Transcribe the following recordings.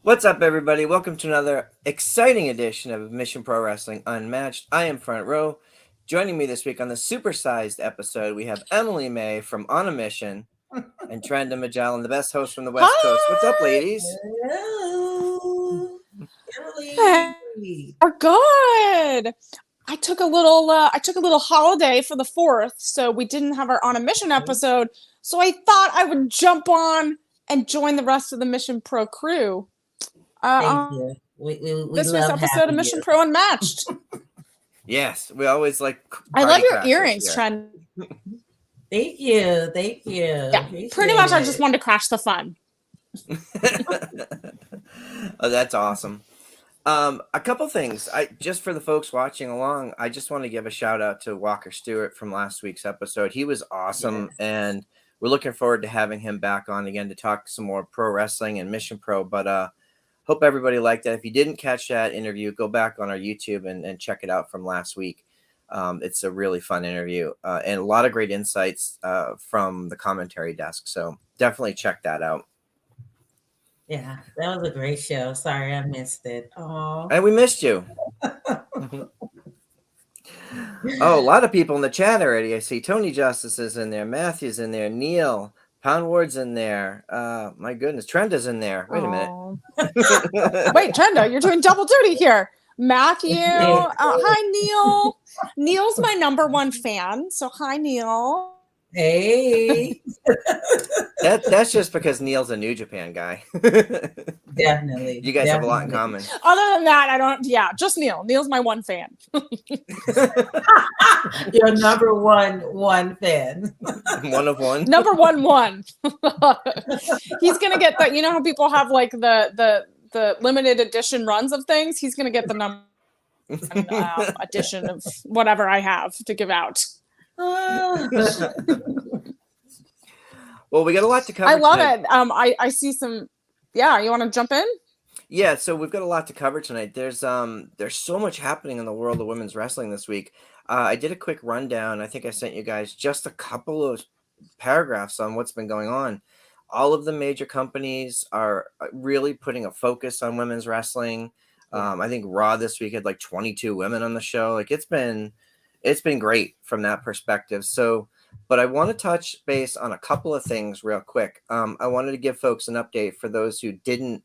What's up, everybody? Welcome to another exciting edition of Mission Pro Wrestling Unmatched. I am Front Row. Joining me this week on the supersized episode, we have Emily May from On a Mission and Trenda Magellan, the best host from the West Coast. What's up, ladies? Hello, Emily. We're good. I took a little holiday for the 4th, so we didn't have our On a Mission episode. So I thought I would jump on and join the rest of the Mission Pro crew. Thank you. We this love week's episode of Mission Pro Unmatched. Yes, we always like. I love your earrings, Trent. Thank you. Yeah, pretty much. I just wanted to crash the fun. Oh, that's awesome. A couple things. Just for the folks watching along, I just want to give a shout out to Walker Stewart from last week's episode. He was awesome, and we're looking forward to having him back on again to talk some more pro wrestling and Mission Pro. But hope everybody liked that. If you didn't catch that interview, go back on our YouTube and check it out from last week. It's a really fun interview and a lot of great insights from the commentary desk. So definitely check that out. Yeah, that was a great show. Sorry, I missed it. Oh, And we missed you. Oh, a lot of people in the chat already. I see Tony Justice is in there, Matthew's in there, Neil, Pound Ward's in there. My goodness, Trenda's in there. Wait a minute. Wait, Trenda, you're doing double duty here. Matthew, hi, Neil. Neil's my #1 fan, so hi, Neil. hey. That's just because Neil's a New Japan guy. Definitely. You guys have a lot in common. Other than that, I don't. Yeah, just Neil. Neil's my one fan. Your #1 fan. One of one. #1. He's gonna get that. You know how people have like the limited edition runs of things. He's gonna get the number edition of whatever I have to give out. Well, we got a lot to cover. I love tonight. it. I see some. Yeah, you want to jump in? Yeah, so we've got a lot to cover tonight. There's so much happening in the world of women's wrestling this week. I did a quick rundown. I think I sent you guys just a couple of paragraphs on what's been going on. All of the major companies are really putting a focus on women's wrestling. I think Raw this week had like 22 women on the show. Like it's been great from that perspective. So, but I want to touch base on a couple of things real quick. I wanted to give folks an update for those who didn't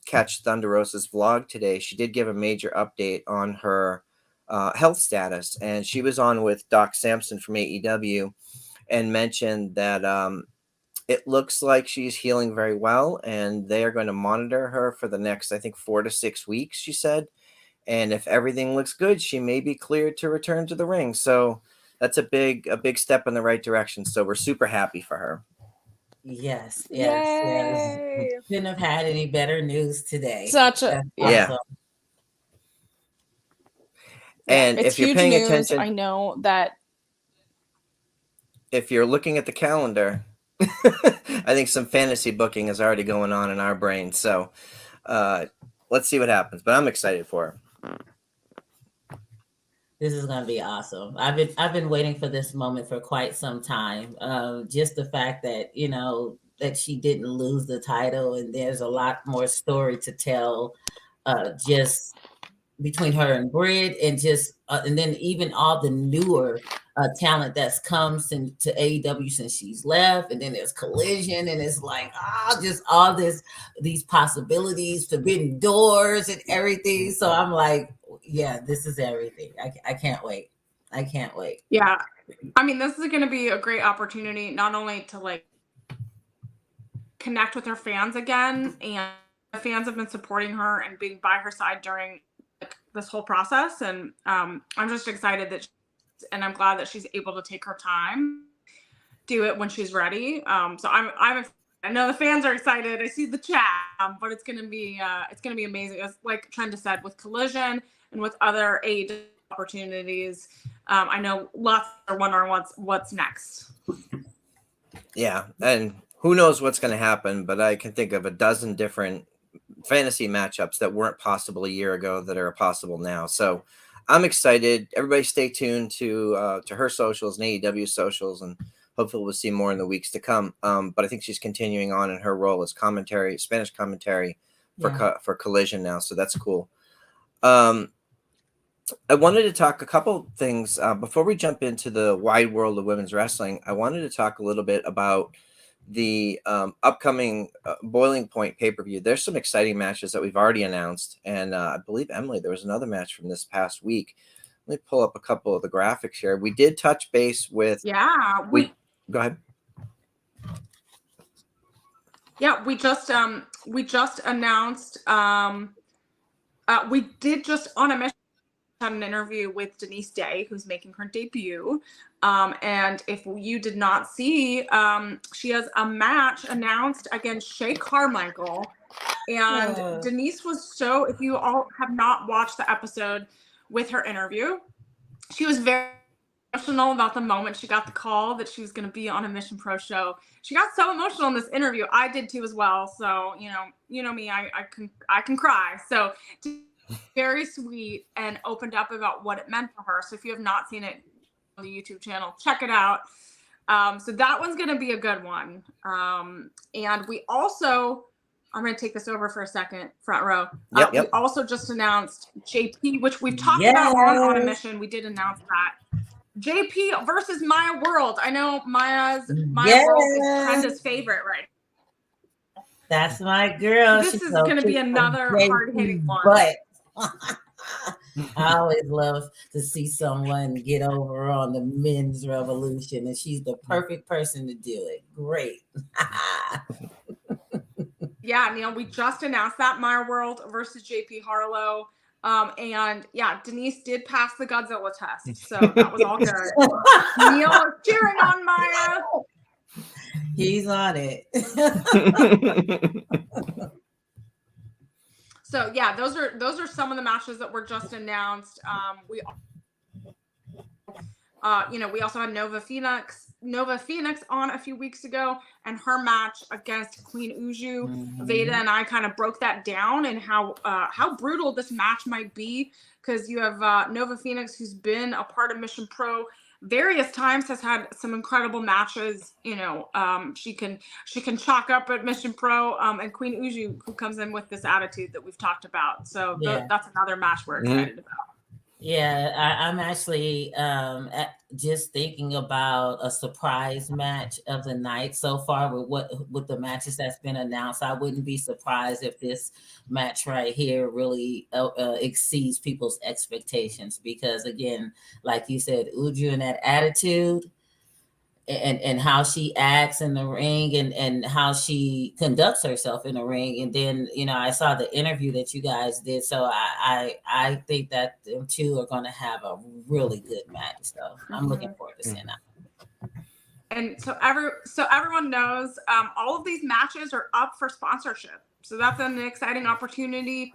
catch Thunder Rosa's vlog today. She did give a major update on her health status, and she was on with Doc Sampson from AEW and mentioned that it looks like she's healing very well, and they are going to monitor her for the next, I think, 4 to 6 weeks, she said. And if everything looks good, she may be cleared to return to the ring. So that's a big step in the right direction. So we're super happy for her. Yes. Yay. Couldn't have had any better news today. Awesome. And if you're paying attention, I know that if you're looking at the calendar, I think some fantasy booking is already going on in our brain. So let's see what happens. But I'm excited for her. This is going to be awesome. I've been waiting for this moment for quite some time. Just the fact that, that she didn't lose the title, and there's a lot more story to tell just between her and Britt, and just and then even all the newer talent that's come to AEW since she's left, and then there's Collision, and it's like just all these possibilities, forbidden doors and everything. So I'm like, yeah, this is everything. I can't wait. Yeah, I mean, this is going to be a great opportunity, not only to like connect with her fans again, and the fans have been supporting her and being by her side during this whole process, and I'm just excited that and I'm glad that she's able to take her time, do it when she's ready. So I know the fans are excited. I see the chat, but it's gonna be amazing. As like Trenda said, with Collision and with other AEW opportunities, I know lots are wondering what's next. Yeah, and who knows what's going to happen, but I can think of a dozen different fantasy matchups that weren't possible a year ago that are possible now. So I'm excited. Everybody stay tuned to her socials and AEW socials, and hopefully we'll see more in the weeks to come. But I think she's continuing on in her role as Spanish commentary for Collision now, so that's cool. I wanted to talk a couple things before we jump into the wide world of women's wrestling. I wanted to talk a little bit about the upcoming Boiling Point pay-per-view. There's some exciting matches that we've already announced, and I believe, Emily, there was another match from this past week. Let me pull up a couple of the graphics here. We did touch base with we go ahead. Yeah, we just announced we did just on a mission had an interview with Denise Day, who's making her debut. And if you did not see, she has a match announced against Shay Carmichael. And Denise was so, if you all have not watched the episode with her interview, she was very emotional about the moment she got the call that she was going to be on a Mission Pro show. She got so emotional in this interview. I did too as well. So, you know me, I can cry. So very sweet and opened up about what it meant for her. So if you have not seen it on the YouTube channel, check it out. So that one's going to be a good one. And we also, I'm going to take this over for a second, front row. Yep. We also just announced JP, which we've talked about on a mission. We did announce that. JP versus Maya World. I know Maya World is Trenda's favorite right now. That's my girl. This is going to be another hard-hitting one. But I always love to see someone get over on the men's revolution, and she's the perfect person to do it. Great. Yeah, Neil, we just announced that Maya World versus JP Harlow. And yeah, Denise did pass the Godzilla test, so that was all good. Neil is cheering on Maya. He's on it. So yeah, those are some of the matches that were just announced. We also had Nova Phoenix on a few weeks ago, and her match against Queen Uju. Mm-hmm. Veda and I kind of broke that down and how brutal this match might be, because you have Nova Phoenix, who's been a part of Mission Pro various times, has had some incredible matches. She can chalk up at Mission Pro, and Queen Uju, who comes in with this attitude that we've talked about. So that's another match we're excited about. Yeah, I'm actually just thinking about a surprise match of the night so far with the matches that's been announced. I wouldn't be surprised if this match right here really exceeds people's expectations, because again, like you said, Uju and that attitude and how she acts in the ring and how she conducts herself in the ring. And then, I saw the interview that you guys did. So I think that them two are going to have a really good match. So I'm looking forward to seeing that. And so everyone knows all of these matches are up for sponsorship. So that's an exciting opportunity.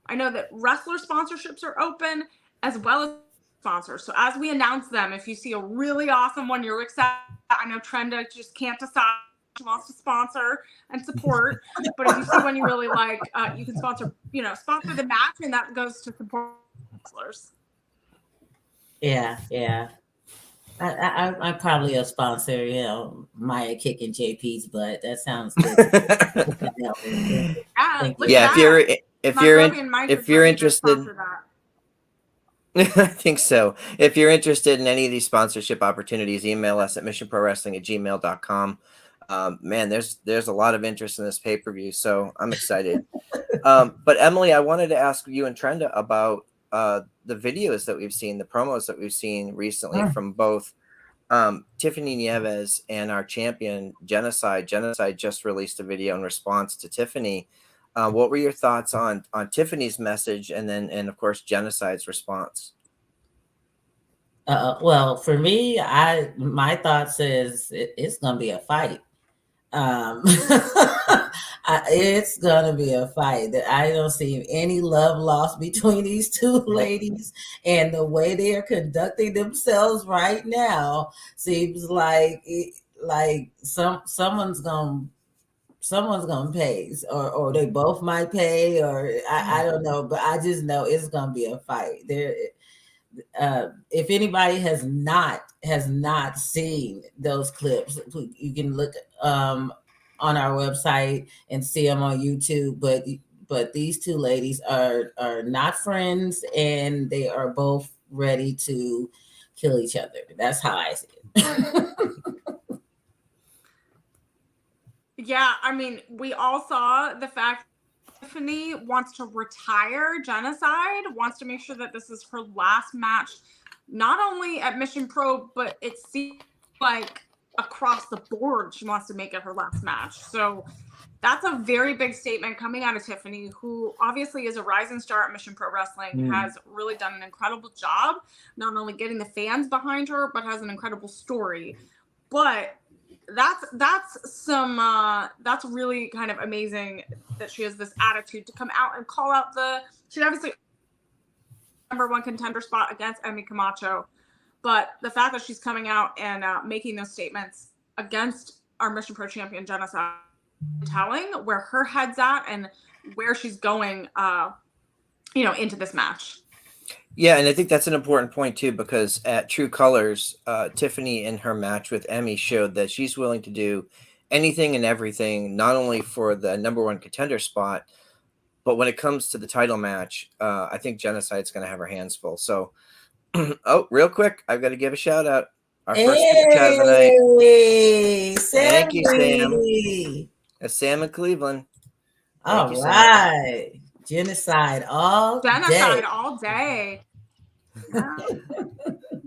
I know that wrestler sponsorships are open as well as sponsors. So as we announce them, if you see a really awesome one you're excited, I know Trenda just can't decide she wants to sponsor and support, but if you see one you really like, you can sponsor the match, and that goes to support wrestlers. Yeah. I'm probably a sponsor, Maya kicking JP's butt. That sounds good. If you're interested, I think so. If you're interested in any of these sponsorship opportunities, email us at missionprowrestling@gmail.com. Man, there's a lot of interest in this pay-per-view, so I'm excited. But Emily, I wanted to ask you and Trenda about the videos that we've seen, the promos that we've seen recently from both Tiffany Nieves and our champion Genocide. Genocide just released a video in response to Tiffany. What were your thoughts on Tiffany's message and of course Genocide's response? Well, for me, my thoughts is it's gonna be a fight. It's gonna be a fight. I don't see any love lost between these two ladies, and the way they are conducting themselves right now seems like someone's gonna pay, or they both might pay, or I don't know, but I just know it's gonna be a fight. If anybody has not seen those clips, you can look. on our website and see them on YouTube. But these two ladies are not friends, and they are both ready to kill each other. That's how I see it. Yeah, I mean, we all saw the fact Tiffany wants to retire Genocide, wants to make sure that this is her last match, not only at Mission Pro, but it seems like across the board she wants to make it her last match. So that's a very big statement coming out of Tiffany, who obviously is a rising star at Mission Pro Wrestling, has really done an incredible job, not only getting the fans behind her, but has an incredible story. But that's really kind of amazing that she has this attitude to come out and call out she obviously #1 contender spot against Emmy Camacho, but the fact that she's coming out and making those statements against our Mission Pro champion Genocide, telling where her head's at and where she's going into this match. Yeah, and I think that's an important point too, because at True Colors, Tiffany in her match with Emmy showed that she's willing to do anything and everything, not only for the #1 contender spot, but when it comes to the title match, I think Genocide's going to have her hands full. So, oh, real quick, I've got to give a shout out. Our first super chat of the night. Thank you, Sam. That's Sam in Cleveland. All right. Genocide all day. Yeah.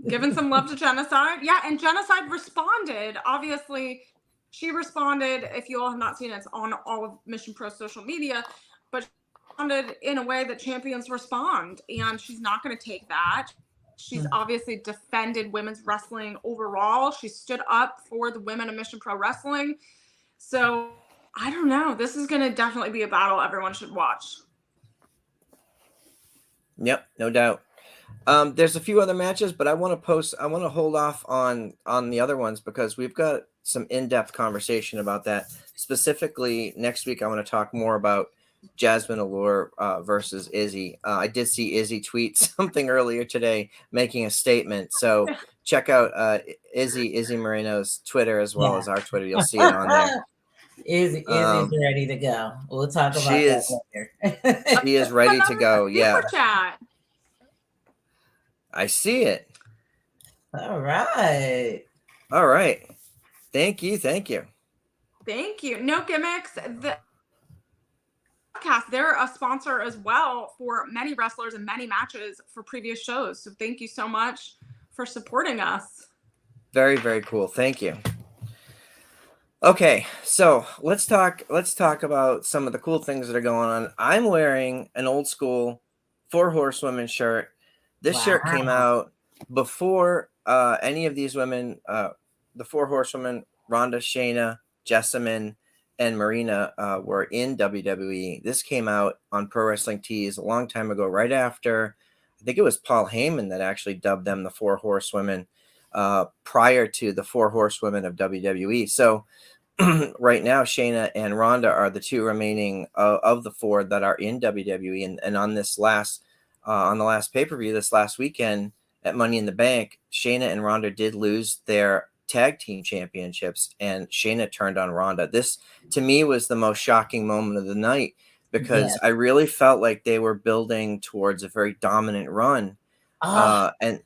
Giving some love to Genocide. Yeah, and Genocide responded. Obviously, she responded. If you all have not seen it, it's on all of Mission Pro social media. But she responded in a way that champions respond. And she's not going to take that. She's obviously defended women's wrestling overall. She stood up for the women of Mission Pro Wrestling. So, I don't know. This is going to definitely be a battle everyone should watch. Yep, no doubt. There's a few other matches, but I want to hold off on the other ones because we've got some in-depth conversation about that. Specifically, next week I want to talk more about Jasmine Allure versus Izzy. I did see Izzy tweet something earlier today making a statement. So check out Izzy Moreno's Twitter as well as our Twitter. You'll see it on there. Izzy's ready to go. We'll talk about that later. She is ready to go. Yeah. Chat. I see it. All right. Thank you. No gimmicks. The podcast, they're a sponsor as well for many wrestlers and many matches for previous shows. So thank you so much for supporting us. Very, very cool. Thank you. Okay, so let's talk about some of the cool things that are going on. I'm wearing an old school 4 Horsewomen shirt. This shirt came out before any of these women, the 4 Horsewomen, Ronda, Shayna, Jessamine, and Marina were in WWE. This came out on Pro Wrestling Tees a long time ago, right after, I think it was Paul Heyman that actually dubbed them the 4 Horsewomen prior to the 4 Horsewomen of WWE. So right now, Shayna and Ronda are the 2 remaining of the 4 that are in WWE. And on this on the last pay-per-view this last weekend at Money in the Bank, Shayna and Ronda did lose their tag team championships, and Shayna turned on Ronda. This, to me, was the most shocking moment of the night because I really felt like they were building towards a very dominant run. And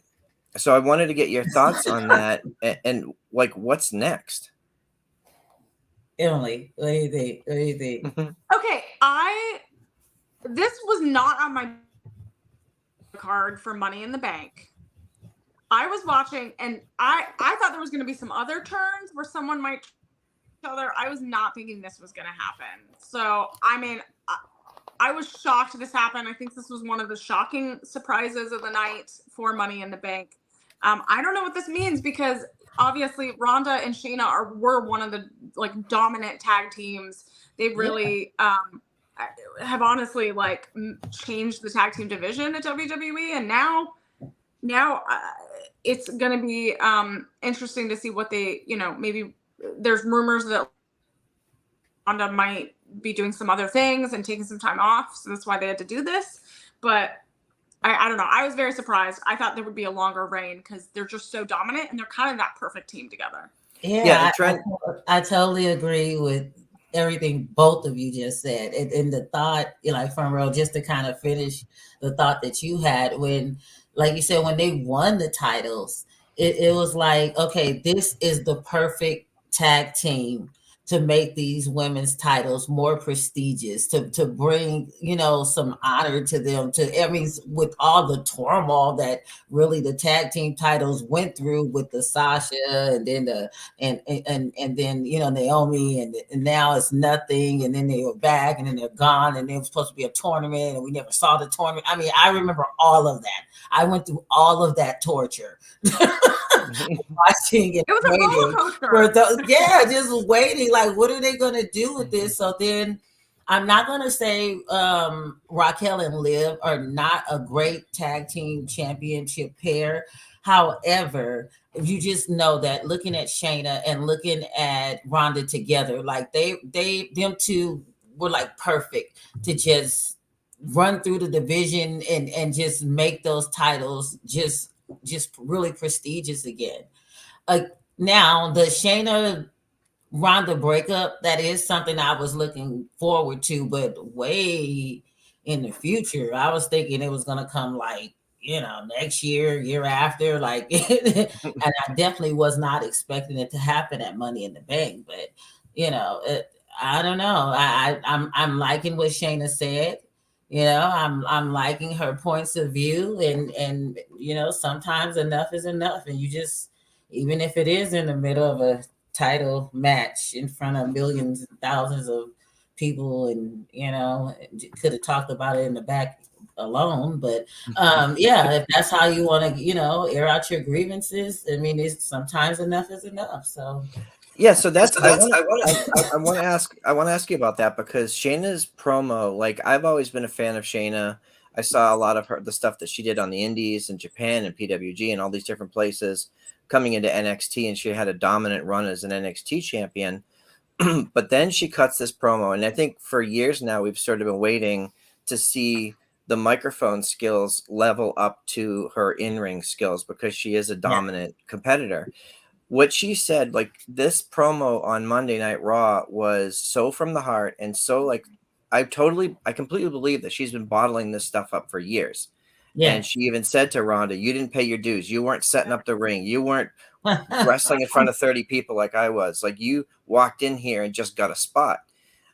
so I wanted to get your thoughts on that and like, what's next? Emily, what do you think? Okay, this was not on my card for Money in the Bank. I was watching and I thought there was going to be some other turns where someone might each other. I was not thinking this was going to happen. So, I mean, I was shocked this happened. I think this was one of the shocking surprises of the night for Money in the Bank. I don't know what this means because obviously Ronda and Shayna were one of the like dominant tag teams. They really have honestly like changed the tag team division at WWE, and now it's going to be interesting to see what they, maybe there's rumors that Ronda might be doing some other things and taking some time off, so that's why they had to do this. But I don't know. I was very surprised. I thought there would be a longer reign because they're just so dominant and they're kind of that perfect team together. Yeah, I totally agree with everything both of you just said. And the thought, like Front Row, just to kind of finish the thought that you had when, like you said, when they won the titles, it was like, okay, this is the perfect tag team to make these women's titles more prestigious, to bring, some honor to them, I mean, with all the turmoil that really the tag team titles went through with the Sasha and then the and then Naomi, and now it's nothing, and then they were back and then they're gone, and there was supposed to be a tournament and we never saw the tournament. I mean, I remember all of that. I went through all of that torture. Watching and It was a roller coaster. for those, just waiting. Like, what are they going to do with this? So then, I'm not going to say Raquel and Liv are not a great tag team championship pair. However, you just know that looking at Shayna and looking at Ronda together, like them two were like perfect to just run through the division and just make those titles just really prestigious again. Now the Shayna Ronda breakup, that is something I was looking forward to, but way in the future. I was thinking it was gonna come like, next year after, like and I definitely was not expecting it to happen at Money in the Bank. But I don't know. I'm liking what Shayna said. I'm liking her points of view, and sometimes enough is enough, and you just, even if it is in the middle of a title match in front of millions and thousands of people, and could have talked about it in the back alone, but if that's how you want to air out your grievances, I mean, it's sometimes enough is enough. So yeah, so that's I want to ask you about that, because Shayna's promo, like, I've always been a fan of Shayna. I saw a lot of the stuff that she did on the Indies in Japan and PWG and all these different places coming into NXT, and she had a dominant run as an NXT champion. But then she cuts this promo, and I think for years now we've sort of been waiting to see the microphone skills level up to her in-ring skills, because she is a dominant competitor. What she said, like, this promo on Monday Night Raw was so from the heart, and so, like, I completely believe that she's been bottling this stuff up for years. And she even said to Ronda, "You didn't pay your dues. You weren't setting up the ring. You weren't wrestling in front of 30 people like I was. Like, you walked in here and just got a spot."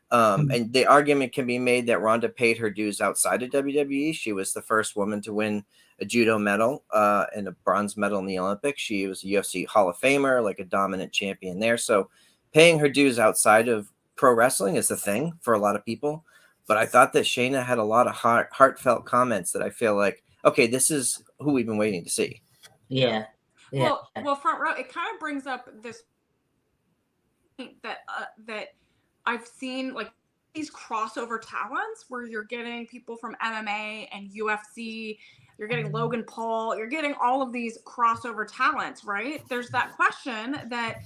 And the argument can be made that Ronda paid her dues outside of WWE. She was the first woman to win a judo medal and a bronze medal in the Olympics. She was a UFC Hall of Famer, like a dominant champion there. So paying her dues outside of pro wrestling is the thing for a lot of people. But I thought that Shayna had a lot of heartfelt comments that I feel like, okay, this is who we've been waiting to see. Yeah. Well, Front Row, it kind of brings up this that I've seen, like, these crossover talents where you're getting people from MMA and UFC, you're getting Logan Paul, you're getting all of these crossover talents, right? There's that question that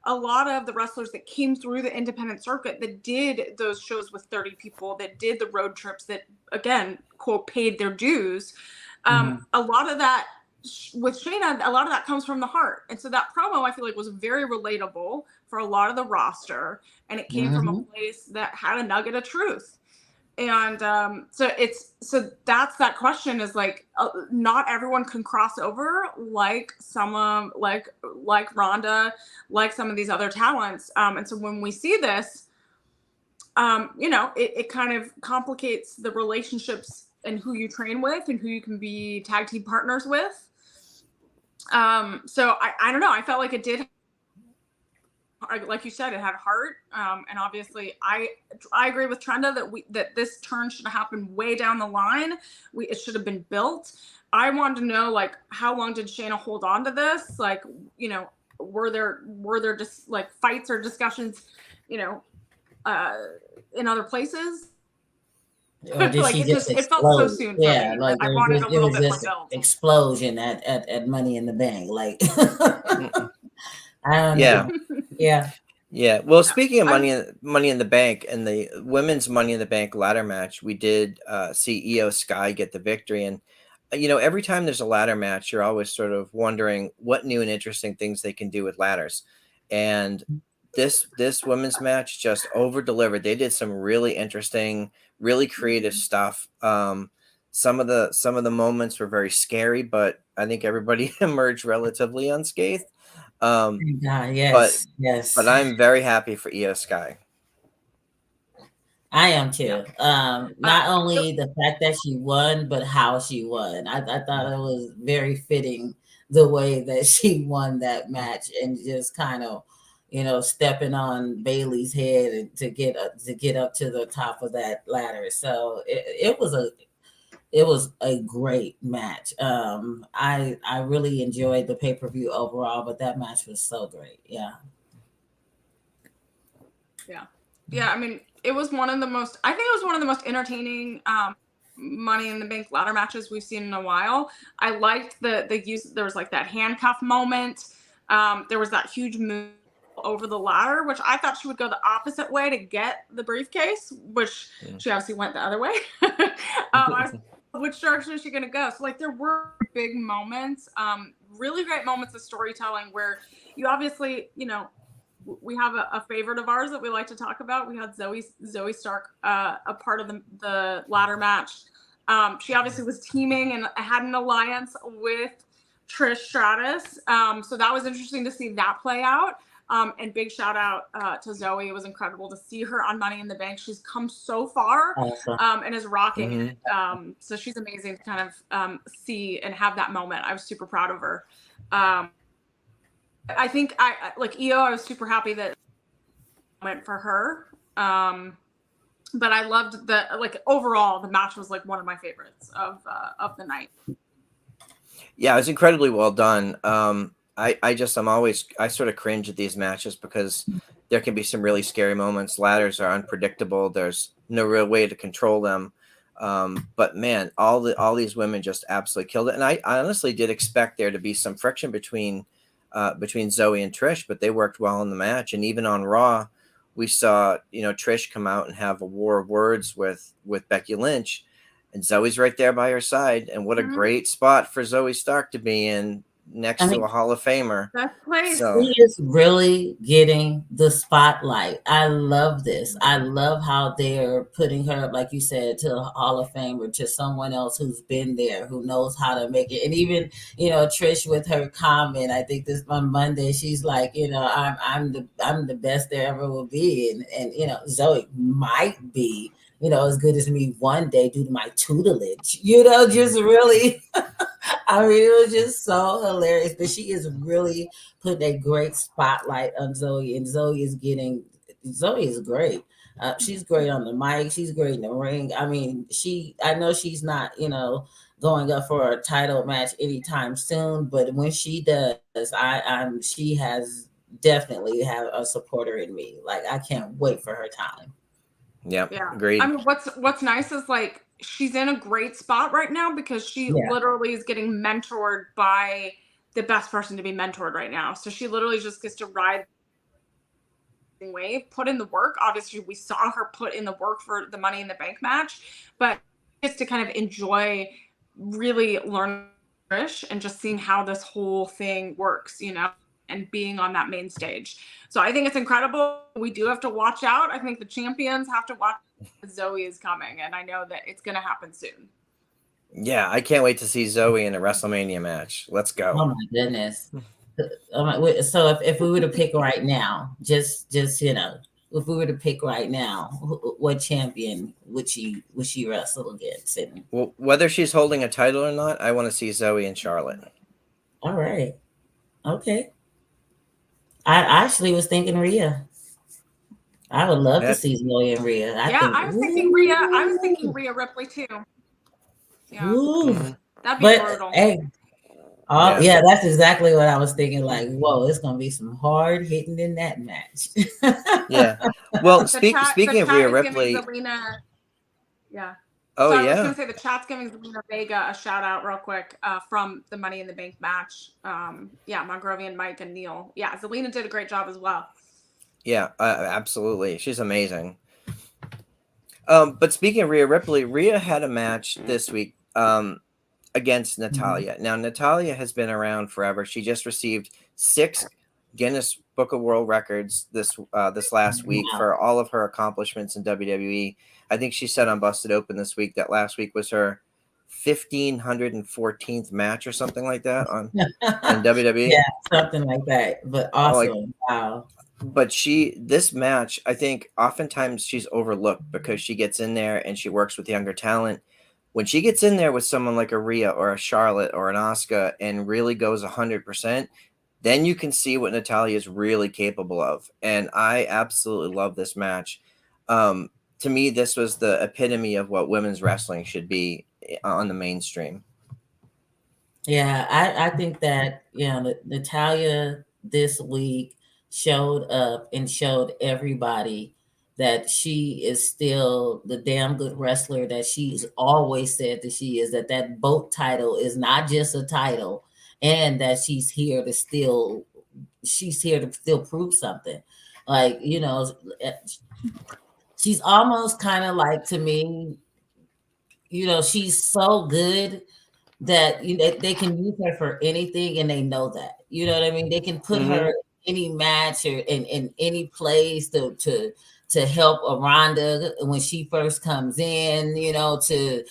a lot of the wrestlers that came through the independent circuit that did those shows with 30 people, that did the road trips, that, again, quote, paid their dues. A lot of that with Shayna, a lot of that comes from the heart. And so that promo, I feel like, was very relatable for a lot of the roster. And it came from a place that had a nugget of truth. And so that's that question, is like, not everyone can cross over like some like Ronda, like some of these other talents. And so when we see this, it kind of complicates the relationships and who you train with and who you can be tag team partners with. So I don't know. I felt like it did, like you said, it had heart. And obviously I agree with Trenda that this turn should have happened way down the line. It should have been built. I wanted to know, like, how long did Shayna hold on to this? Like, were there just like fights or discussions, in other places? Or did like, she just it felt so soon for me. like I wanted a little bit more just build. explosion at Money in the Bank, like I don't Yeah. know. Yeah. Well, speaking of Money in the Bank and the women's Money in the Bank ladder match, we did see Io Sky get the victory. And every time there's a ladder match, you're always sort of wondering what new and interesting things they can do with ladders. And this women's match just over delivered. They did some really interesting, really creative stuff. Some of the moments were very scary, but I think everybody emerged relatively unscathed. Thank God, But yes. I'm very happy for Io Sky. I am too. Not So only the fact that she won, but how she won. I thought it was very fitting the way that she won that match and just kind of, stepping on Bailey's head and to get up to the top of that ladder. So it was a great match. I really enjoyed the pay-per-view overall, but that match was so great. Yeah. yeah, I mean, it was one of the most. I think it was one of the most entertaining Money in the Bank ladder matches we've seen in a while. I liked the use. There was like that handcuff moment. There was that huge move over the ladder, which I thought she would go the opposite way to get the briefcase, which she obviously went the other way. I was which direction is she going to go? So like there were big moments, really great moments of storytelling where you obviously, we have a favorite of ours that we like to talk about. We had Zoe Stark, a part of the ladder match. She obviously was teaming and had an alliance with Trish Stratus. So that was interesting to see that play out. And big shout out to Zoe. It was incredible to see her on Money in the Bank. She's come so far and is rocking it. So she's amazing to kind of see and have that moment. I was super proud of her. I think I like Io. I was super happy that went for her. But I loved overall the match was like one of my favorites of the night. Yeah, it was incredibly well done. I sort of cringe at these matches because there can be some really scary moments. Ladders are unpredictable. There's no real way to control them. But man, all these women just absolutely killed it. And I honestly did expect there to be some friction between Zoe and Trish, but they worked well in the match. And even on Raw, we saw, Trish come out and have a war of words with Becky Lynch, and Zoe's right there by her side. And what a great spot for Zoe Stark to be in next to a Hall of Famer. Best place. So She is really getting the spotlight. I love this. I love how they're putting her, like you said, to a Hall of Fame or to someone else who's been there, who knows how to make it. And even, Trish with her comment, I think this on Monday, she's like, I'm the best there ever will be. And Zoe might be, as good as me one day due to my tutelage, just really I mean, it was just so hilarious. But she is really putting a great spotlight on Zoe, and Zoe is great. She's great on the mic. She's great in the ring. I mean, I know she's not, going up for a title match anytime soon, but when she does, she has definitely have a supporter in me. Like, I can't wait for her time. yeah, agreed. I mean, what's nice is like she's in a great spot right now because she literally is getting mentored by the best person to be mentored right now. So she literally just gets to ride the wave, put in the work. Obviously, we saw her put in the work for the Money in the Bank match, but just to kind of enjoy really learning Trish and just seeing how this whole thing works, and being on that main stage. So I think it's incredible. We do have to watch out. I think the champions have to watch. Zoe is coming, and I know that it's going to happen soon. Yeah, I can't wait to see Zoe in a WrestleMania match. Let's go. Oh my goodness. So if we were to pick right now, just if we were to pick right now, what champion would she wrestle against? Well, whether she's holding a title or not, I want to see Zoe and Charlotte. All right. Okay. I actually was thinking Rhea. I would love to see Zoe and Rhea. I was thinking Rhea. I was thinking Rhea Ripley too. Yeah. That'd be brutal. Hey. Yeah, that's exactly what I was thinking. Like, whoa, it's gonna be some hard hitting in that match. Yeah. Well, speaking of Rhea Ripley, yeah. Oh, so yeah. I was gonna say the chat's giving Zelina Vega a shout out real quick from the Money in the Bank match. Mongrovian, Mike, and Neil. Yeah, Zelina did a great job as well. Yeah, absolutely. She's amazing. But speaking of Rhea Ripley, Rhea had a match this week against Natalya. Now, Natalya has been around forever. She just received 6 Guinness Book of World Records this last week Wow. for all of her accomplishments in WWE. I think she said on Busted Open this week that last week was her 1514th match or something like that on in WWE. Yeah, something like that. But awesome. Wow. But this match, I think oftentimes she's overlooked because she gets in there and she works with younger talent. When she gets in there with someone like a Rhea or a Charlotte or an Asuka and really goes 100%, then you can see what Natalya is really capable of. And I absolutely love this match. To me, this was the epitome of what women's wrestling should be on the mainstream. Yeah, I think that, you know, Natalia this week showed up and showed everybody that she is still the damn good wrestler that she's always said that she is, that boat title is not just a title, and that she's here to still prove something. Like, you know, she's almost kind of like, to me, you know, she's so good that, you know, they can use her for anything, and they know that. You know what I mean? They can put her in any match or in any place to help a Rhonda when she first comes in, you know, to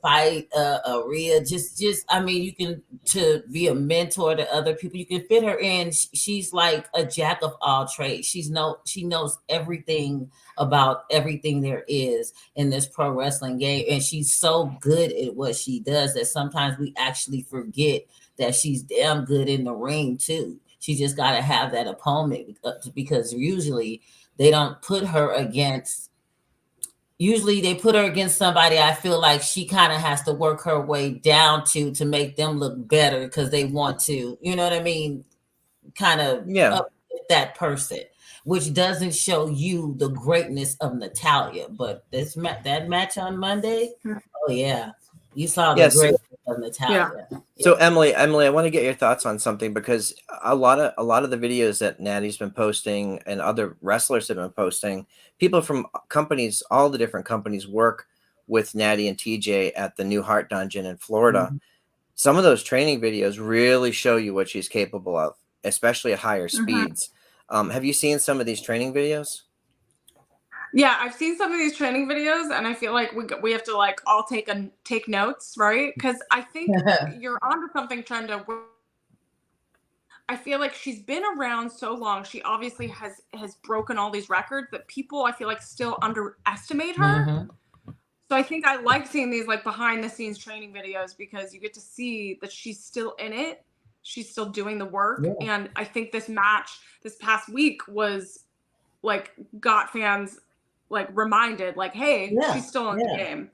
fight a Rhea. Just I mean, you can, to be a mentor to other people. You can fit her in. She's like a jack of all trades. She knows everything about everything there is in this pro wrestling game, and she's so good at what she does that sometimes we actually forget that she's damn good in the ring too. She just got to have that opponent, because usually they don't put her against. Usually they put her against somebody I feel like she kind of has to work her way down to make them look better, because they want to, you know what I mean, kind of up that person, which doesn't show you the greatness of Natalya. But that match on Monday, oh yeah, you saw the greatness of Natalya. Yeah. So Emily, I want to get your thoughts on something, because a lot of the videos that Natty's been posting and other wrestlers have been posting, people from companies, all the different companies, work with Natty and TJ at the New Heart Dungeon in Florida. Some of those training videos really show you what she's capable of, especially at higher speeds. Have you seen some of these training videos? Yeah, I've seen some of these training videos, and I feel like we have to like all take notes, right? Because I think you're onto something, Trenda. I feel like she's been around so long. She obviously has broken all these records that people, I feel like, still underestimate her. So I think I like seeing these like behind the scenes training videos, because you get to see that she's still in it. She's still doing the work. Yeah. And I think this match this past week was like, got fans like reminded, like, hey, she's still in the game.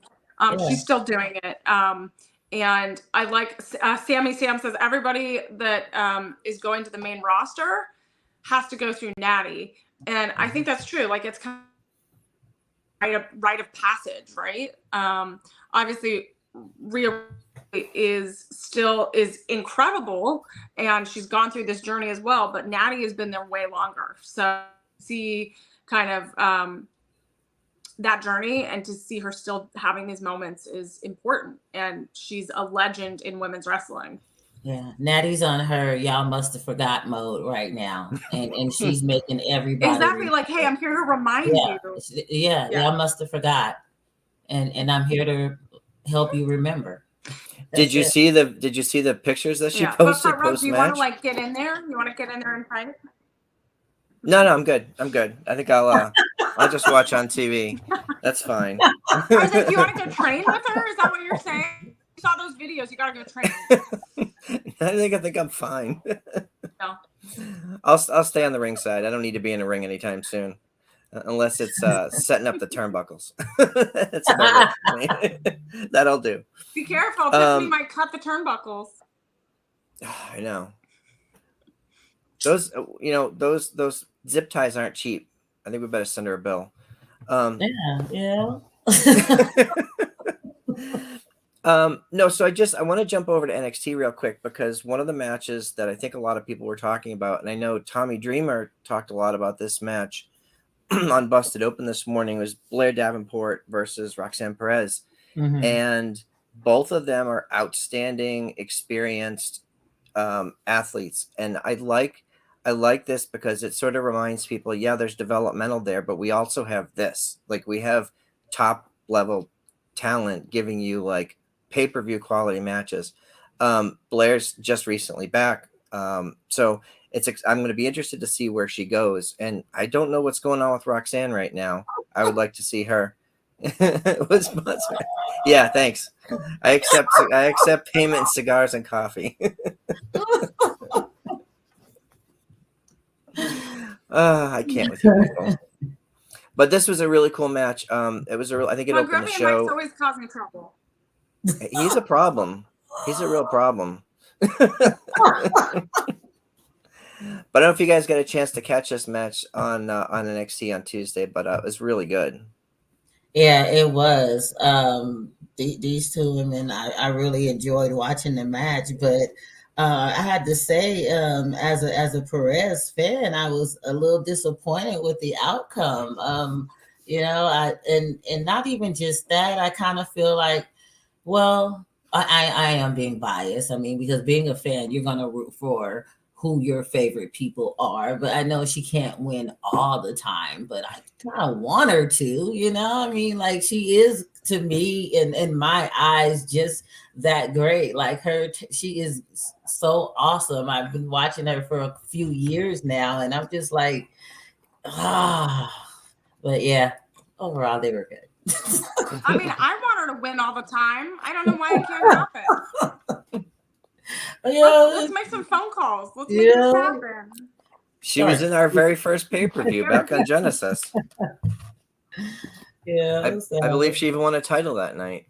She's still doing it. And I like Sammy Sam says everybody that is going to the main roster has to go through Natty. And I think that's true. Like, it's kind of rite of passage, right? Obviously Rhea is incredible, and she's gone through this journey as well, but Natty has been there way longer. So see kind of that journey, and to see her still having these moments is important, and she's a legend in women's wrestling. Yeah, Natty's on her y'all must have forgot mode right now, and she's making everybody exactly like, hey, I'm here to remind you. Yeah, y'all must have forgot, and I'm here to help you remember. Did you see the pictures that she posted post match? Do you want to like get in there? You want to get in there and fight it? No, I'm good. I think I'll just watch on TV. That's fine. I was like, do you want to go train with her? Is that what you're saying? You saw those videos. You got to go train. I think I'm fine. No. I'll stay on the ring side. I don't need to be in a ring anytime soon, unless it's setting up the turnbuckles. That's about it. That'll do. Be careful. Tiffany might cut the turnbuckles. I know. Those, those zip ties aren't cheap. I think we better send her a bill. Yeah. No, so I want to jump over to NXT real quick, because one of the matches that I think a lot of people were talking about, and I know Tommy Dreamer talked a lot about this match on Busted Open this morning, was Blair Davenport versus Roxanne Perez. And both of them are outstanding, experienced athletes. And I like like this because it sort of reminds people, yeah, there's developmental there, but we also have this. Like we have top level talent giving you like pay-per-view quality matches. Blair's just recently back. So I'm going to be interested to see where she goes. And I don't know what's going on with Roxanne right now. I would like to see her. Yeah, thanks. I accept payment in cigars and coffee. I can't with you people. But this was a really cool match. It was I think it opened the Grumpy show. Mike's always causing trouble. He's a problem. He's a real problem. But I don't know if you guys got a chance to catch this match on NXT on Tuesday, but it was really good. Yeah, it was. These two women, I really enjoyed watching the match, but I had to say, as a Perez fan, I was a little disappointed with the outcome. And not even just that. I kind of feel like, well, I am being biased. I mean, because being a fan, you're gonna root for who your favorite people are. But I know she can't win all the time, but I kind of want her to, you know? I mean, like she is to me in my eyes just that great. Like she is so awesome. I've been watching her for a few years now, and I'm just like, but yeah, overall they were good. I mean, I want her to win all the time. I don't know why it can't happen. Let's make some phone calls. Let's make this happen. She was in our very first pay-per-view back on Genesis. Yeah, I believe she even won a title that night.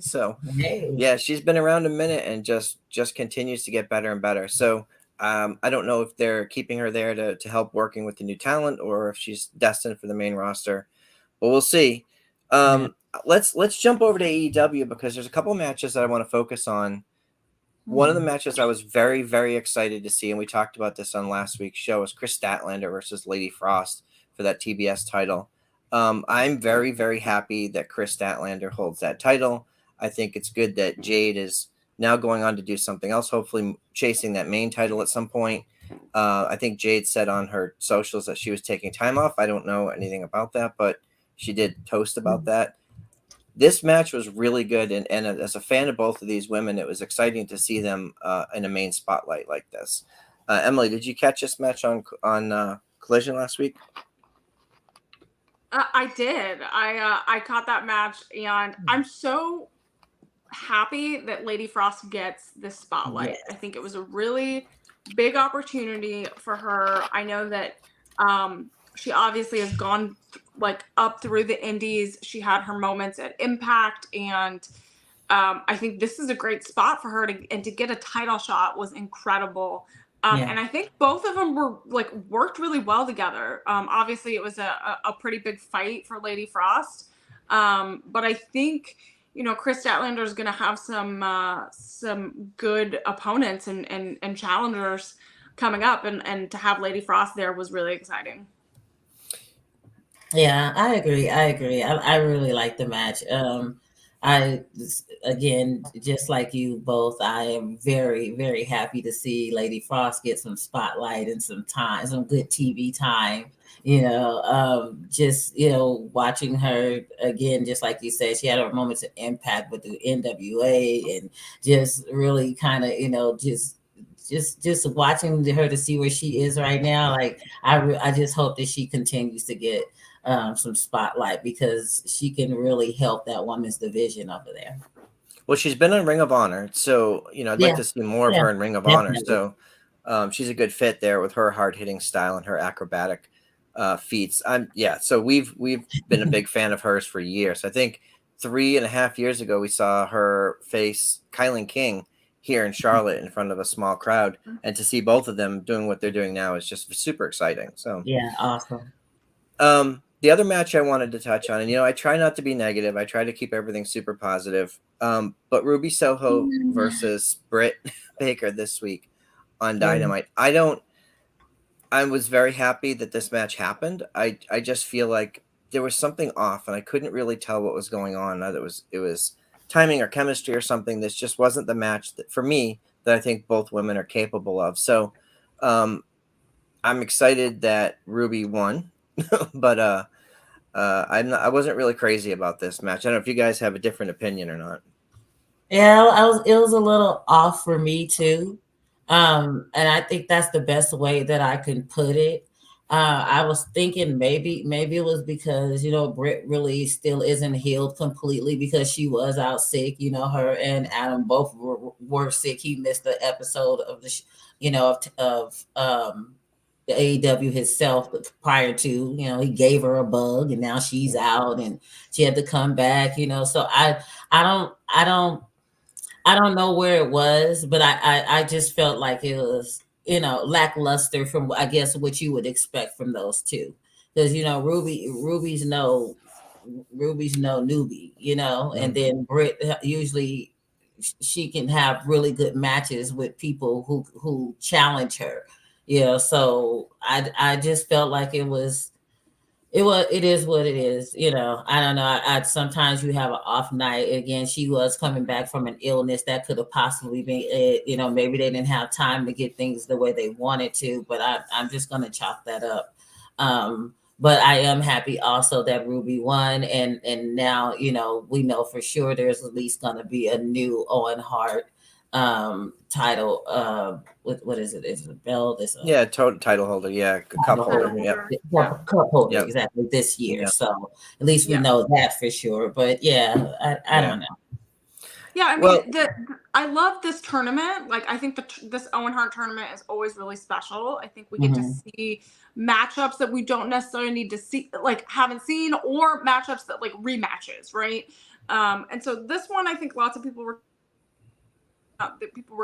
So yeah, she's been around a minute and just continues to get better and better. So I don't know if they're keeping her there to help working with the new talent or if she's destined for the main roster. But we'll see. Let's jump over to AEW because there's a couple matches that I want to focus on. One of the matches I was very, very excited to see, and we talked about this on last week's show, was Chris Statlander versus Lady Frost for that TBS title. I'm very, very happy that Chris Statlander holds that title. I think it's good that Jade is now going on to do something else, hopefully chasing that main title at some point. I think Jade said on her socials that she was taking time off. I don't know anything about that, but she did toast about that. This match was really good, and as a fan of both of these women, it was exciting to see them in a main spotlight like this. Emily, did you catch this match on Collision last week? I did. I caught that match, and I'm so happy that Lady Frost gets this spotlight. Yes. I think it was a really big opportunity for her. I know that she obviously has gone up through the indies. She had her moments at Impact, and I think this is a great spot for her to get a title shot was incredible. And I think both of them were worked really well together. Obviously it was a pretty big fight for Lady Frost. But I think, Chris Statlander is going to have some good opponents and challengers coming up, and to have Lady Frost there was really exciting. Yeah, I agree. I really like the match. Again, just like you both, I am very, very happy to see Lady Frost get some spotlight and some time, some good TV time. Watching her again, just like you said, she had her moments of impact with the NWA, and just really kind of, just watching her to see where she is right now. Like I just hope that she continues to get some spotlight because she can really help that women's division over there. Well, she's been on Ring of Honor, so I'd like to see more of her in Ring of Honor. So she's a good fit there with her hard-hitting style and her acrobatic feats. So we've been a big fan of hers for years. I think 3.5 years ago we saw her face Kylan King here in Charlotte in front of a small crowd, and to see both of them doing what they're doing now is just super exciting. So yeah, awesome. The other match I wanted to touch on, and I try not to be negative. I try to keep everything super positive. But Ruby Soho versus Britt Baker this week on Dynamite. I was very happy that this match happened. I just feel like there was something off, and I couldn't really tell what was going on. Either it was timing or chemistry or something. This just wasn't the match that, for me, that I think both women are capable of. So I'm excited that Ruby won, but I wasn't really crazy about this match. I don't know if you guys have a different opinion or not. Yeah, it was a little off for me too. And I think that's the best way that I can put it. I was thinking maybe it was because, you know, Britt really still isn't healed completely because she was out sick. You know, her and Adam both were sick. He missed the episode of you know, of the AEW himself prior to, you know, he gave her a bug and now she's out and she had to come back, you know. So I don't know where it was, but I just felt like it was, you know, lackluster from, I guess, what you would expect from those two. Because, you know, Ruby's no newbie, you know, and then Britt usually she can have really good matches with people who challenge her. You know, so I just felt like it is what it is, you know. I don't know. I sometimes you have an off night. Again, she was coming back from an illness that could have possibly been, you know, maybe they didn't have time to get things the way they wanted to. But I'm just gonna chalk that up. But I am happy also that Ruby won, and now, you know, we know for sure there's at least gonna be a new Owen Hart title. What is it? Is it a belt? Is a Title holder, cup holder, cup holder, Yep. exactly, this year. Yep. So at least we know that for sure. But yeah, I don't know. Yeah, I mean, I love this tournament. Like, I think this Owen Hart tournament is always really special. I think we get to see matchups that we don't necessarily need to see, like haven't seen, or matchups that like rematches, right? And so this one, I think lots of people were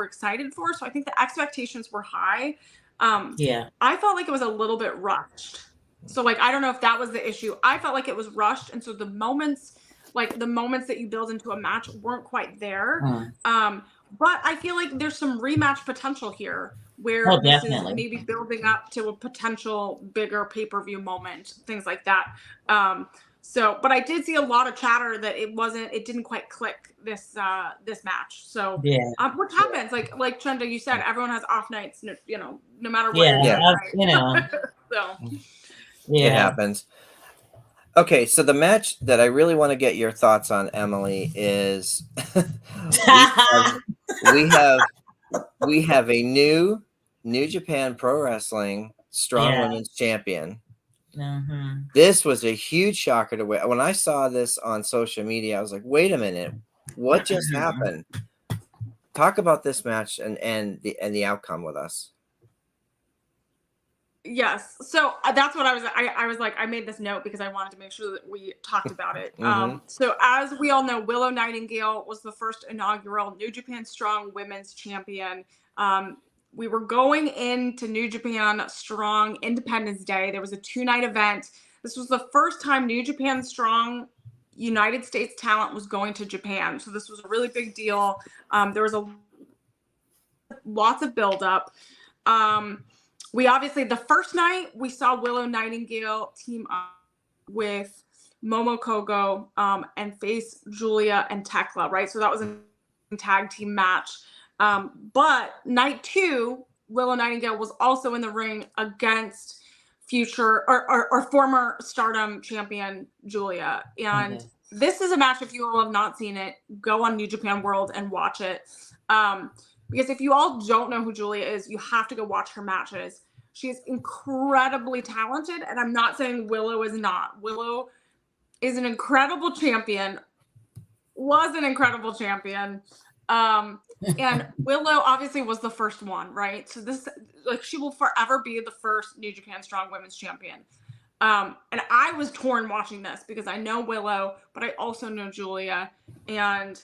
excited for. So I think the expectations were high. I felt like it was a little bit rushed. So like, I don't know if that was the issue. I felt like it was rushed, and so the moments that you build into a match weren't quite there. But I feel like there's some rematch potential here where this is maybe building up to a potential bigger pay-per-view moment, things like that. So, but I did see a lot of chatter that it didn't quite click this match. So, which happens, like Trenda, you said, everyone has off nights, you know, no matter what you're doing, right? You know, so it happens. Okay, so the match that I really want to get your thoughts on, Emily, is we have a new New Japan Pro Wrestling Strong Women's Champion. This was a huge shocker to win. When I saw this on social media, I was like, wait a minute, what just happened? Talk about this match and the outcome with us. Yes. So that's what I was like, I made this note because I wanted to make sure that we talked about it. So as we all know, Willow Nightingale was the first inaugural New Japan Strong Women's Champion. We were going into New Japan Strong Independence Day. There was a 2-night event. This was the first time New Japan Strong United States talent was going to Japan. So this was a really big deal. There was lots of buildup. We obviously, the first night, we saw Willow Nightingale team up with Momo Kogo and face Julia and Tekla, right? So that was a tag team match. But night 2, Willow Nightingale was also in the ring against future or former Stardom champion Julia. And this is a match, if you all have not seen it, go on New Japan World and watch it. Because if you all don't know who Julia is, you have to go watch her matches. She is incredibly talented, and I'm not saying Willow is not. Willow is an incredible champion, was an incredible champion. And Willow obviously was the first one, right? So this, like, she will forever be the first New Japan Strong Women's Champion. And I was torn watching this because I know Willow, but I also know Julia. And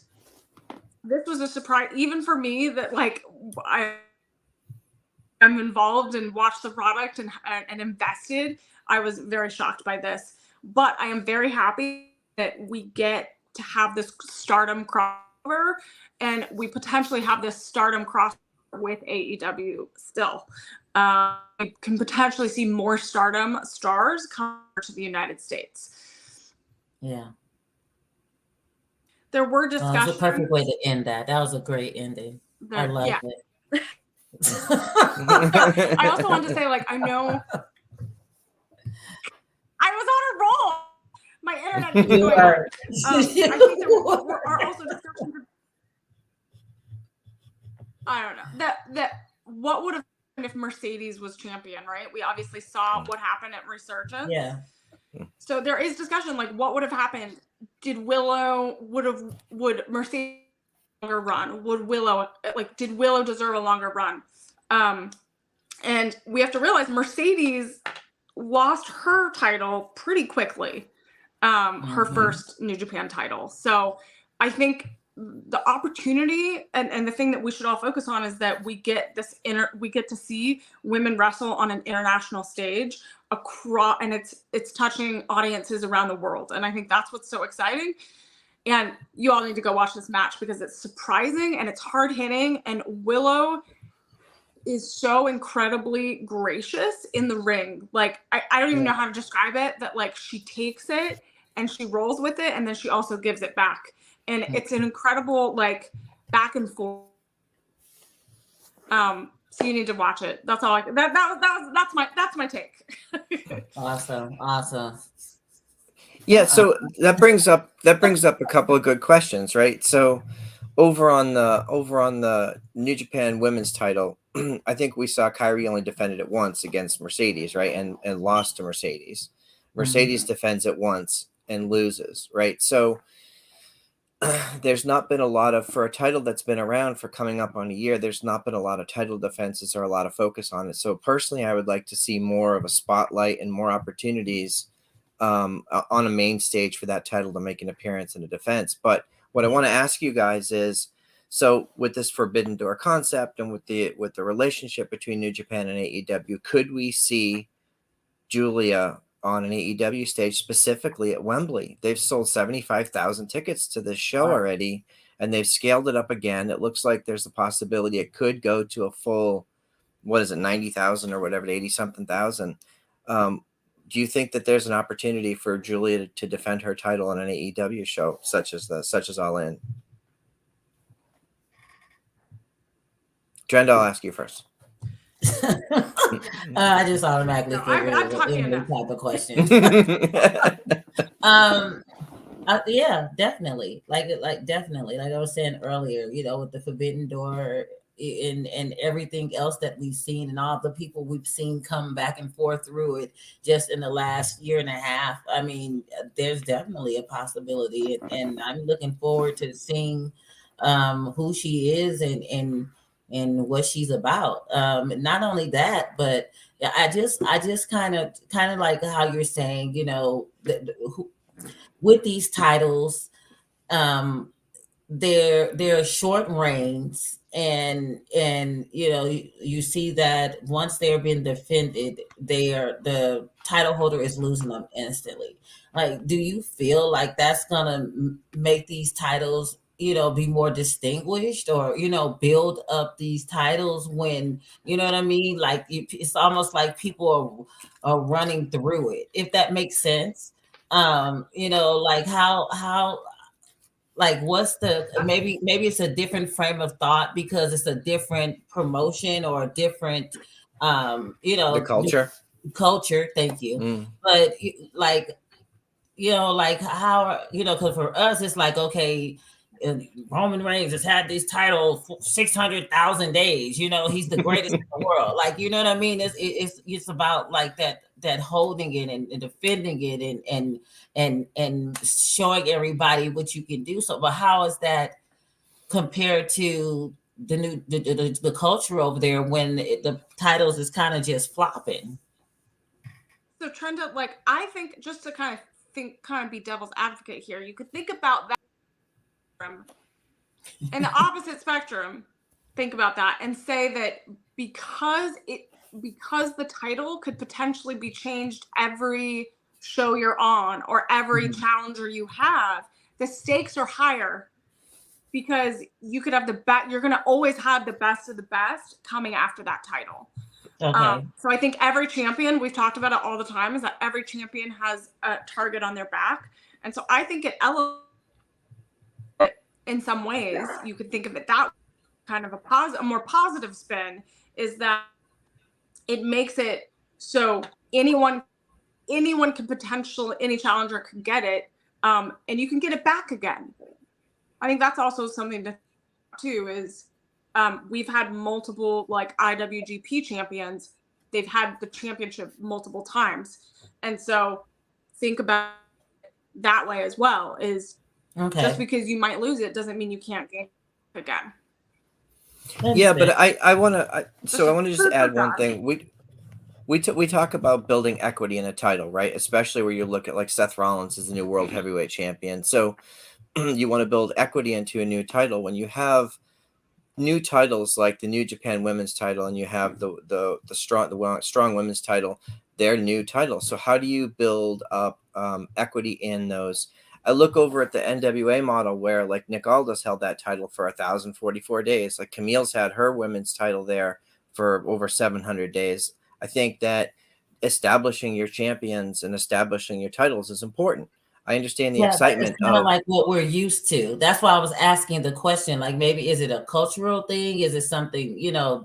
this was a surprise, even for me, that like I'm involved and watched the product and invested. I was very shocked by this, but I am very happy that we get to have this Stardom crossover, and we potentially have this Stardom crossover with AEW still. We can potentially see more Stardom stars come to the United States. Yeah. There were discussions. That was a perfect way to end that. That was a great ending. I love it. I also wanted to say, like, I know I was on a roll. My internet keeps You going. are. I think there are also discussions. I don't know that what would have happened if Mercedes was champion, right? We obviously saw what happened at Resurgence. Yeah. So there is discussion, like, what would have happened? Did Mercedes longer run? Did Willow deserve a longer run? And we have to realize Mercedes lost her title pretty quickly. Her first New Japan title. So I think the opportunity and the thing that we should all focus on is that we get to see women wrestle on an international stage across, and it's touching audiences around the world. And I think that's what's so exciting. And you all need to go watch this match because it's surprising and it's hard hitting. And Willow is so incredibly gracious in the ring. Like, I don't even know how to describe it, that like she takes it and she rolls with it and then she also gives it back. And it's an incredible like back and forth. So you need to watch it. That's all that's my take. Awesome. Yeah, so that brings up a couple of good questions, right? So over on the New Japan Women's title, I think we saw Kyrie only defended it once against Mercedes, right? And lost to Mercedes. Mercedes defends it once and loses, right? So there's not been a lot of, for a title that's been around for coming up on a year, there's not been a lot of title defenses or a lot of focus on it. So personally, I would like to see more of a spotlight and more opportunities on a main stage for that title to make an appearance in a defense. But what I want to ask you guys is, so with this Forbidden Door concept and with the relationship between New Japan and AEW, could we see Julia on an AEW stage, specifically at Wembley? They've sold 75,000 tickets to this show already, and they've scaled it up again. It looks like there's a possibility it could go to a full, 90,000 or whatever, 80-something thousand. Do you think that there's an opportunity for Julia to defend her title on an AEW show, such as All In? Trenda, I'll ask you first. I just automatically figured I'm it was talking Emily enough. type of question. Yeah, definitely. Definitely. Like I was saying earlier, with the Forbidden Door and everything else that we've seen and all the people we've seen come back and forth through it just in the last year and a half. I mean, there's definitely a possibility, and I'm looking forward to seeing who she is and what she's about. Not only that, but I just kind of like how you're saying, with these titles, they're short reigns, and you see that once they're being defended, the title holder is losing them instantly. Like, do you feel like that's gonna make these titles be more distinguished, or build up these titles when, you know what I mean, like it's almost like people are running through it, if that makes sense? Like how like what's the, maybe it's a different frame of thought because it's a different promotion or a different the culture, thank you. But like like how, because for us it's like, okay, Roman Reigns has had this title for 600,000 days, he's the greatest in the world, like, you know what I mean? It's about like that holding it and defending it and showing everybody what you can do. So, but how is that compared to the culture over there when the titles is kind of just flopping? So Trenda, like, I think, just to kind of be devil's advocate here, you could think about that and the opposite spectrum. Think about that and say that because the title could potentially be changed every show you're on or every challenger you have, the stakes are higher because you could have you're going to always have the best of the best coming after that title. Okay. So I think every champion, we've talked about it all the time, is that every champion has a target on their back. And so I think it elevates in some ways. You could think of it that way. kind of a more positive spin is that it makes it so anyone can potentially, any challenger can get it, and you can get it back again. I think that's also something to too is we've had multiple like IWGP champions. They've had the championship multiple times, and so think about it that way as well. Is just because you might lose it doesn't mean you can't gain it again. Yeah, but I want to just add one thing. We talk about building equity in a title, right? Especially where you look at like Seth Rollins is the new world heavyweight champion. So you want to build equity into a new title when you have new titles like the New Japan Women's title and you have the strong women's title. They're new titles. So how do you build up equity in those? I look over at the NWA model where like Nick Aldis held that title for 1,044 days. Like Camille's had her women's title there for over 700 days. I think that establishing your champions and establishing your titles is important. I understand the excitement. It's kind of like what we're used to. That's why I was asking the question. Like, maybe is it a cultural thing? Is it something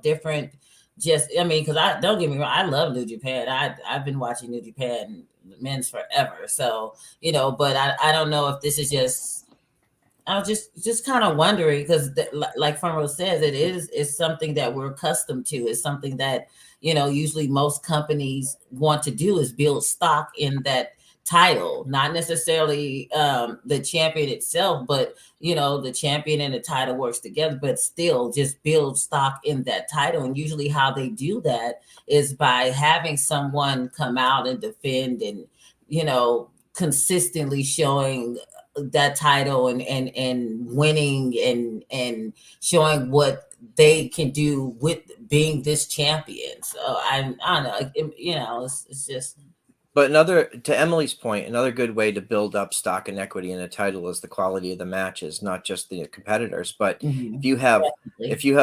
different? Just, I mean, because don't get me wrong, I love New Japan. I've been watching New Japan men's forever. So but I don't know if this is just. I was just kind of wondering because, like Fumro says, it's something that we're accustomed to. It's something that usually most companies want to do is build stock in that title, not necessarily the champion itself, but the champion and the title works together, but still just build stock in that title. And usually how they do that is by having someone come out and defend and consistently showing that title and winning and showing what they can do with being this champion. So I don't know, it's just. But to Emily's point, another good way to build up stock and equity in a title is the quality of the matches, not just the competitors. But if you have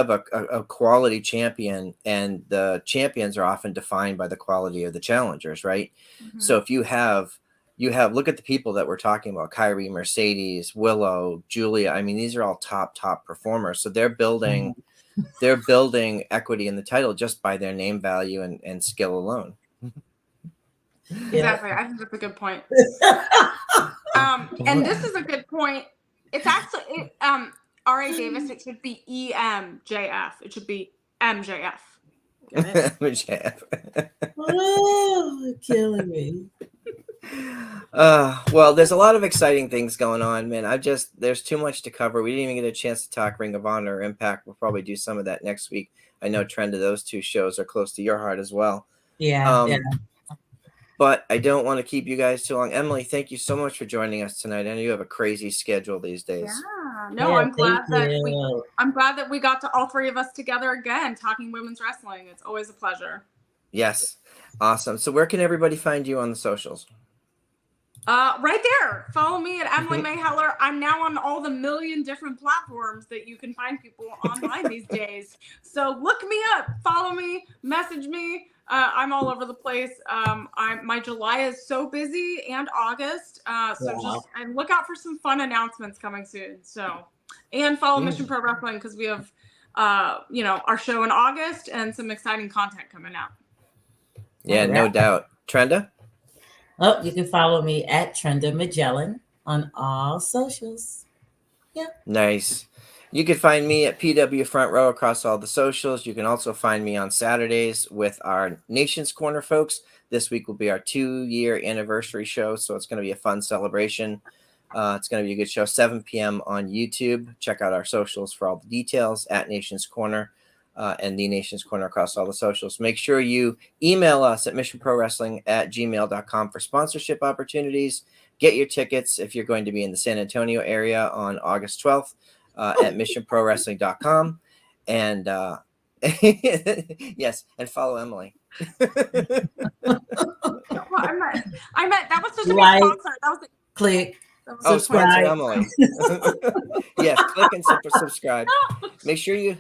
a quality champion, and the champions are often defined by the quality of the challengers, right? Mm-hmm. So if you have look at the people that we're talking about: Kyrie, Mercedes, Willow, Julia. I mean, these are all top performers. So they're building equity in the title just by their name value and skill alone. Exactly. I think that's a good point. And this is a good point. It's actually R.A. Davis. It should be EMJF. It should be MJF. MJF. Oh, killing me. Well, there's a lot of exciting things going on, man. There's too much to cover. We didn't even get a chance to talk Ring of Honor or Impact. We'll probably do some of that next week. I know Trenda, those two shows are close to your heart as well. Yeah. But I don't want to keep you guys too long. Emily, thank you so much for joining us tonight. I know you have a crazy schedule these days. Yeah. No, I'm glad that we got to all three of us together again talking women's wrestling. It's always a pleasure. Yes. Awesome. So where can everybody find you on the socials? Right there. Follow me at Emily May Heller. I'm now on all the million different platforms that you can find people online these days. So look me up, follow me, message me. I'm all over the place. My July is so busy, and August. Just look out for some fun announcements coming soon. So, and follow Mission Pro Wrestling because we have, our show in August and some exciting content coming out. Yeah, no doubt. Trenda? Oh, you can follow me at Trenda Magellan on all socials. Yeah. Nice. You can find me at PW Front Row across all the socials. You can also find me on Saturdays with our Nation's Corner folks. This week will be our 2-year anniversary show, so it's going to be a fun celebration. It's going to be a good show, 7 p.m. on YouTube. Check out our socials for all the details at Nation's Corner and the Nation's Corner across all the socials. Make sure you email us at missionprowrestling@gmail.com for sponsorship opportunities. Get your tickets if you're going to be in the San Antonio area on August 12th. At missionprowrestling.com, and yes, and follow Emily. Well, I meant that was just a sponsor. That was click. Sponsor Emily. Yes, click and subscribe. Make sure you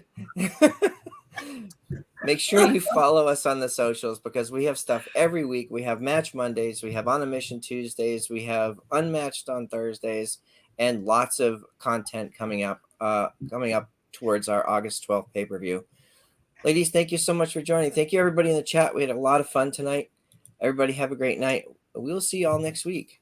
follow us on the socials because we have stuff every week. We have Match Mondays, we have On a Mission Tuesdays, we have Unmatched on Thursdays, and lots of content coming up towards our August 12th pay-per-view. Ladies, thank you so much for joining. Thank you, everybody in the chat. We had a lot of fun tonight. Everybody have a great night. We will see you all next week.